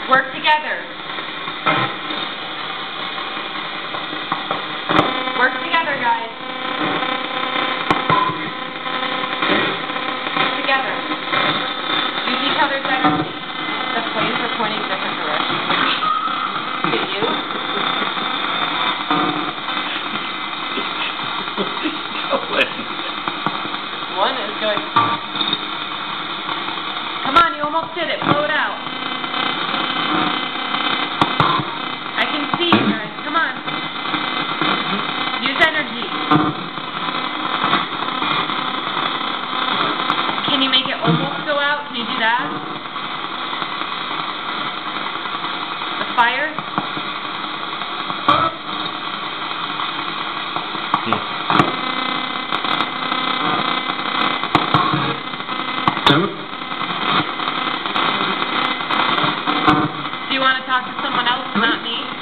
Work together. Work together, guys. Together. Use each other's energy. The flames are pointing different directions. To you? One is going. Come on, you almost did it. Blow it out. I can see you guys. Come on. Use energy. Can you make it almost go out? Can you do that? The fire? Do you want to talk to someone else, not me?